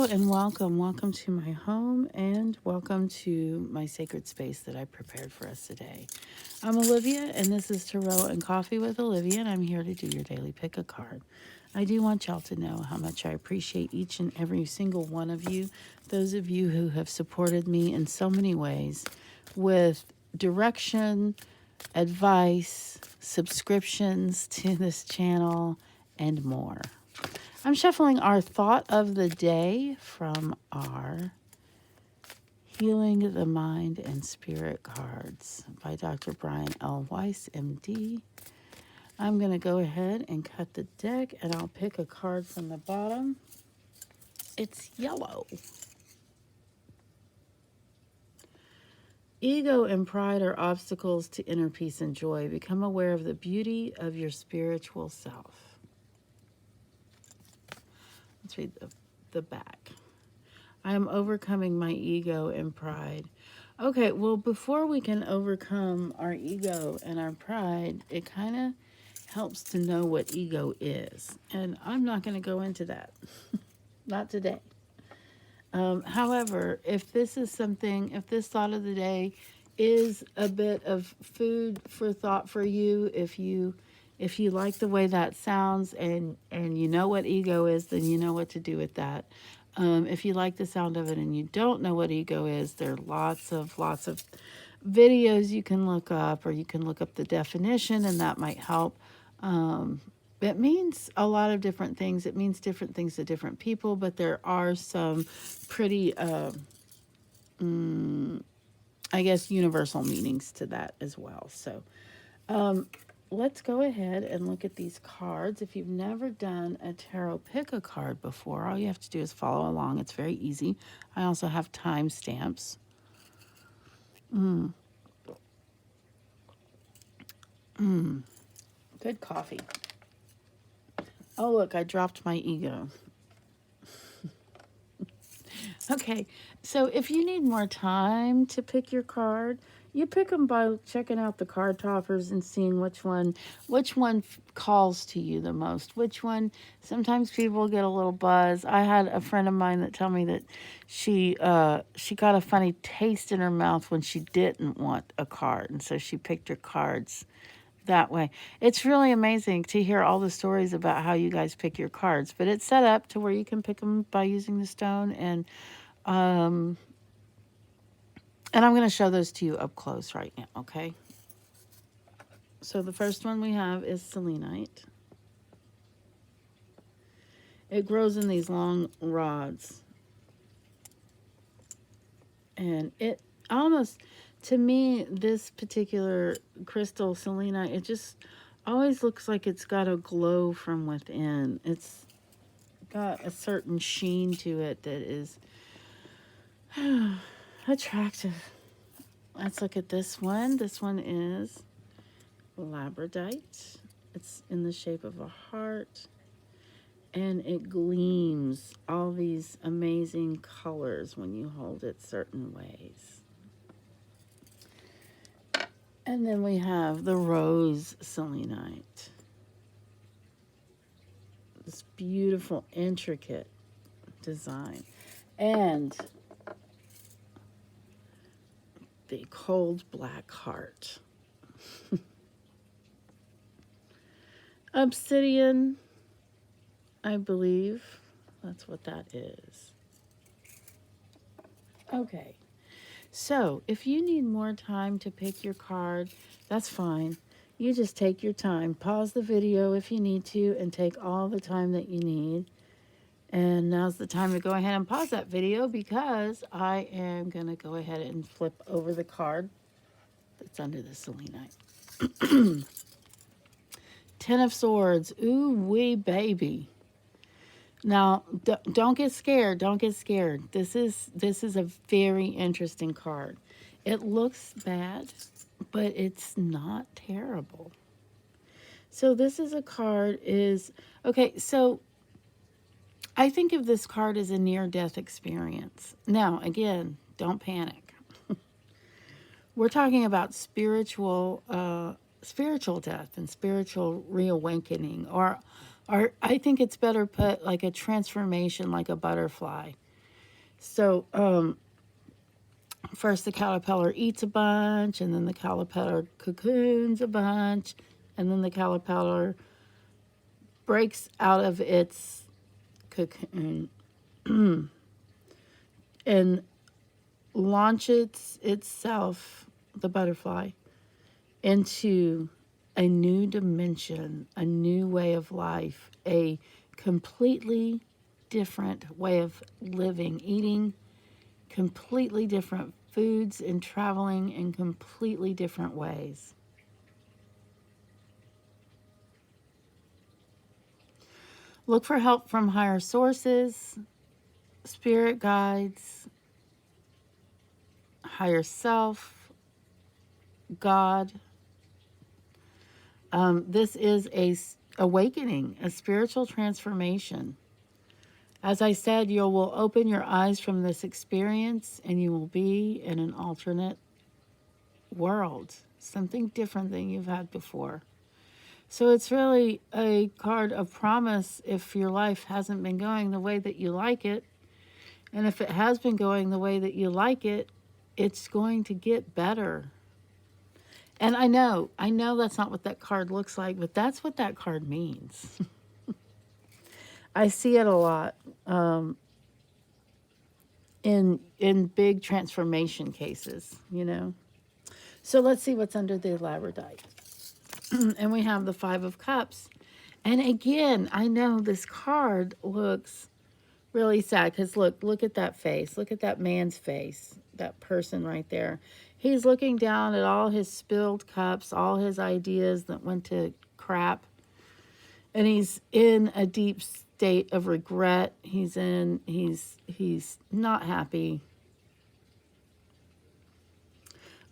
Hello and welcome. Welcome to my home and welcome to my sacred space that I prepared for us today. I'm Olivia and this is Tarot and Coffee with Olivia, and I'm here to do your daily pick a card. I do want y'all to know how much I appreciate each and every single one of you, those of you who have supported me in so many ways with direction, advice, subscriptions to this channel, and more. I'm shuffling our thought of the day from our Healing the Mind and Spirit cards by Dr. Brian L. Wiess, MD. I'm going to go ahead and cut the deck and I'll pick a card from the bottom. It's yellow. Ego and pride are obstacles to inner peace and joy. Become aware of the beauty of your spiritual self. Let's read the back. I am overcoming my ego and pride. Okay, well, before we can overcome our ego and our pride, it kind of helps to know what ego is. And I'm not going to go into that. Not today. However, if this is something, if this thought of the day is a bit of food for thought for you, if you like the way that sounds and you know what ego is, then you know what to do with that. If you like the sound of it and you don't know what ego is, there are lots of videos you can look up, or you can look up the definition, and that might help. It means a lot of different things. It means different things to different people, but there are some pretty, I guess, universal meanings to that as well. So let's go ahead and look at these cards. If you've never done a tarot pick a card before, all you have to do is follow along. It's very easy. I also have timestamps. Good coffee. Oh, look, I dropped my ego. Okay, so if you need more time to pick your card, you pick them by checking out the card toppers and seeing which one calls to you the most. Which one? Sometimes people get a little buzz. I had a friend of mine that told me that she got a funny taste in her mouth when she didn't want a card, and so she picked her cards that way. It's really amazing to hear all the stories about how you guys pick your cards, but it's set up to where you can pick them by using the stone, and I'm going to show those to you up close right now, okay? So the first one we have is Selenite. It grows in these long rods. And it almost, to me, this particular crystal, Selenite, it just always looks like it's got a glow from within. It's got a certain sheen to it that is attractive. Let's look at this one. This one is Labrodite. It's in the shape of a heart, and it gleams all these amazing colors when you hold it certain ways. And then we have the rose selenite. This beautiful, intricate design. And the cold black heart. Obsidian, I believe that's what that is. Okay, so if you need more time to pick your card, that's fine. You just take your time. Pause the video if you need to and take all the time that you need. And now's the time to go ahead and pause that video, because I am going to go ahead and flip over the card that's under the selenite. Ten of Swords. Ooh wee baby. Now, don't get scared. Don't get scared. This is a very interesting card. It looks bad, but it's not terrible. So this is a card okay, so I think of this card as a near-death experience. Now, again, don't panic. We're talking about spiritual death and spiritual reawakening, or I think it's better put like a transformation, like a butterfly. So, first the caterpillar eats a bunch, and then the caterpillar cocoons a bunch, and then the caterpillar breaks out of its cocoon and launches itself, the butterfly, into a new dimension, a new way of life, a completely different way of living, eating completely different foods and traveling in completely different ways. Look for help from higher sources, spirit guides, higher self, God. This is a awakening, a spiritual transformation. As I said, you will open your eyes from this experience and you will be in an alternate world, something different than you've had before. So it's really a card of promise if your life hasn't been going the way that you like it. And if it has been going the way that you like it, it's going to get better. And I know that's not what that card looks like, but that's what that card means. I see it a lot in big transformation cases, you know. So let's see what's under the Labrodite. And we have the Five of Cups. And again, I know this card looks really sad because look at that face. Look at that man's face, that person right there. He's looking down at all his spilled cups, all his ideas that went to crap. And he's in a deep state of regret. He's not happy.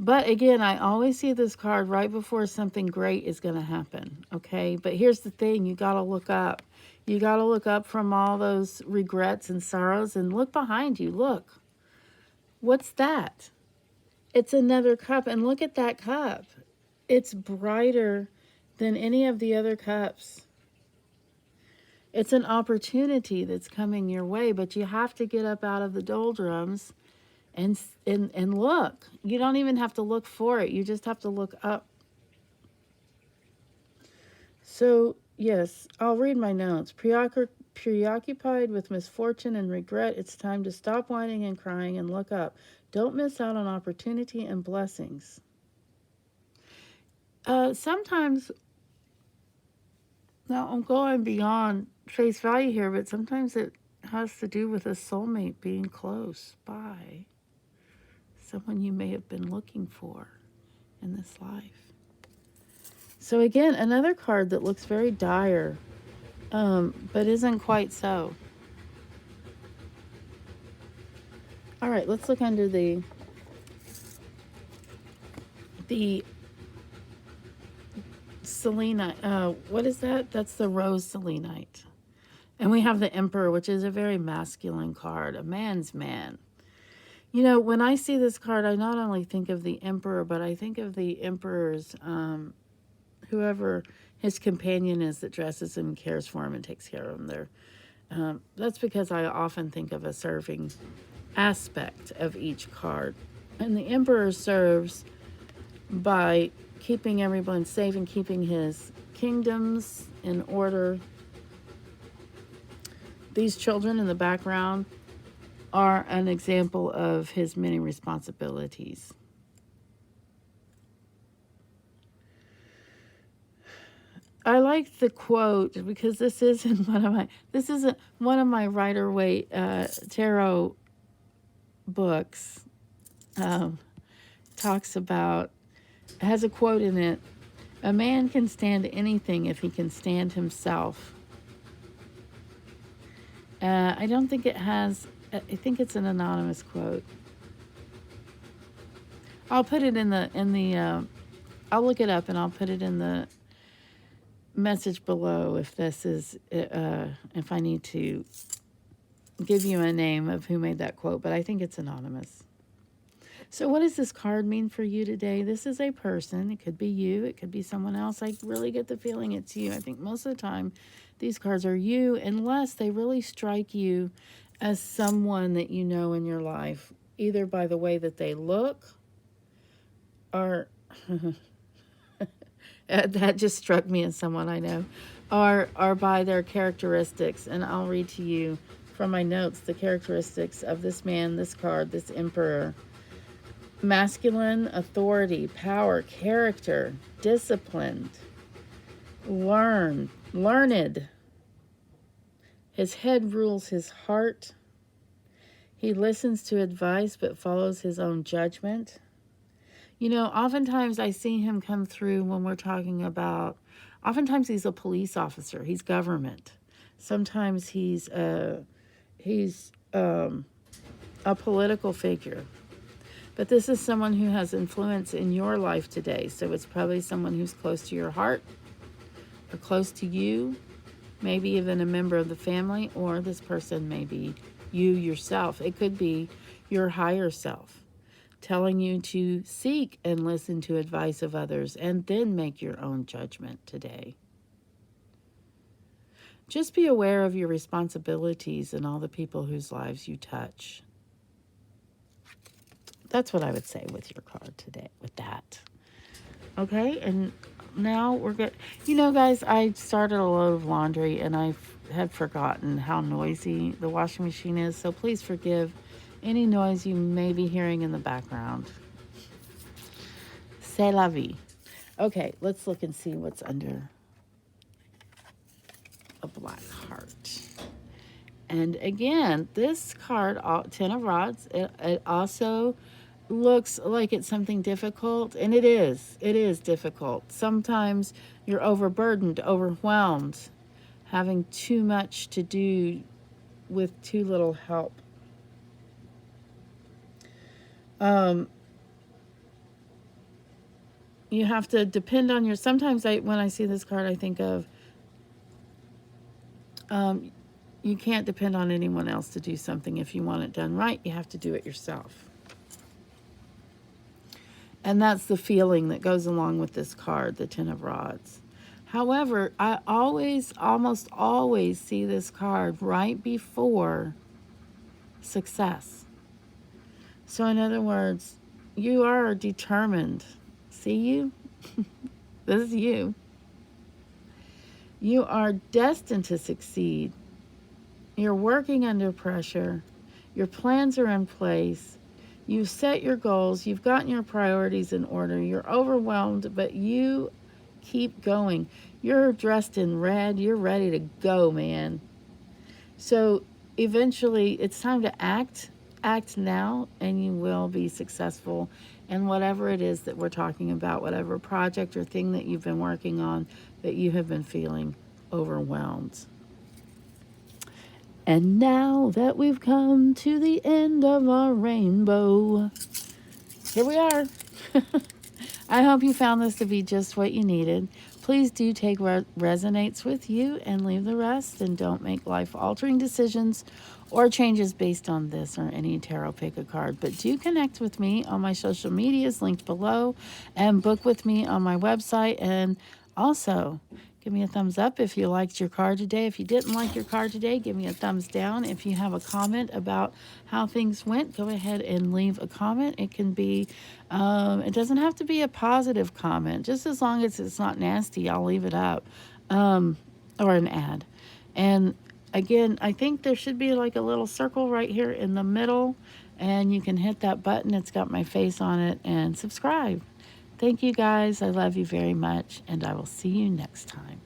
But again, I always see this card right before something great is going to happen, okay? But here's the thing, you got to look up. You got to look up from all those regrets and sorrows and look behind you. Look. What's that? It's another cup, and look at that cup. It's brighter than any of the other cups. It's an opportunity that's coming your way, but you have to get up out of the doldrums and look. You don't even have to look for it. You just have to look up. So, yes, I'll read my notes. Preoccupied with misfortune and regret, it's time to stop whining and crying and look up. Don't miss out on opportunity and blessings. Sometimes, now I'm going beyond face value here, but sometimes it has to do with a soulmate being close by. Someone you may have been looking for in this life. So again, another card that looks very dire, but isn't quite so. All right, let's look under the Selenite. What is that? That's the rose Selenite. And we have the Emperor, which is a very masculine card, a man's man. You know, when I see this card, I not only think of the Emperor, but I think of the Emperor's, whoever his companion is that dresses him, cares for him, and takes care of him there. That's because I often think of a serving aspect of each card. And the Emperor serves by keeping everyone safe and keeping his kingdoms in order. These children in the background are an example of his many responsibilities. I like the quote because this isn't one of my Rider-Waite tarot books. Talks about, has a quote in it: "A man can stand anything if he can stand himself." I don't think it has. I think it's an anonymous quote. I'll put it in the. I'll look it up and I'll put it in the message below if this is if I need to give you a name of who made that quote, but I think it's anonymous. So what does this card mean for you today? This is a person. It could be you. It could be someone else. I really get the feeling it's you. I think most of the time these cards are you, unless they really strike you as someone that you know in your life, either by the way that they look or that just struck me as someone I know, or by their characteristics. And I'll read to you from my notes the characteristics of this man, this card, this emperor. Masculine, authority, power, character, disciplined, learned. His head rules his heart. He listens to advice but follows his own judgment. You know, oftentimes I see him come through when we're talking about, oftentimes he's a police officer, he's government. Sometimes he's a political figure. But this is someone who has influence in your life today. So it's probably someone who's close to your heart or close to you, maybe even a member of the family, or this person may be you yourself. It could be your higher self telling you to seek and listen to advice of others and then make your own judgment today. Just be aware of your responsibilities and all the people whose lives you touch. That's what I would say with your card today, with that. Okay, and now we're good. You know, guys, I started a load of laundry and I had forgotten how noisy the washing machine is, so please forgive any noise you may be hearing in the background. C'est la vie. Okay, let's look and see what's under a black heart. And again, this card, Ten of Rods, it also looks like it's something difficult, and it is. It is difficult. Sometimes you're overburdened, overwhelmed, having too much to do with too little help. You have to depend on sometimes when I see this card, I think of you can't depend on anyone else to do something. If you want it done right, you have to do it yourself. And that's the feeling that goes along with this card, the Ten of Rods. However, I almost always see this card right before success. So in other words, you are determined. See you? This is you. You are destined to succeed. You're working under pressure. Your plans are in place. You've set your goals. You've gotten your priorities in order. You're overwhelmed, but you keep going. You're dressed in red. You're ready to go, man. So eventually it's time to act. Act now, and you will be successful in whatever it is that we're talking about, whatever project or thing that you've been working on that you have been feeling overwhelmed. And now that we've come to the end of our rainbow, here we are. I hope you found this to be just what you needed. Please do take what resonates with you and leave the rest, and don't make life-altering decisions or changes based on this or any tarot pick a card. But do connect with me on my social medias linked below, and book with me on my website. And also, give me a thumbs up if you liked your card today. If you didn't like your card today, give me a thumbs down. If you have a comment about how things went, go ahead and leave a comment. It can be, it doesn't have to be a positive comment. Just as long as it's not nasty, I'll leave it up. Or an ad. And again, I think there should be like a little circle right here in the middle, and you can hit that button. It's got my face on it, and subscribe. Thank you guys. I love you very much, and I will see you next time.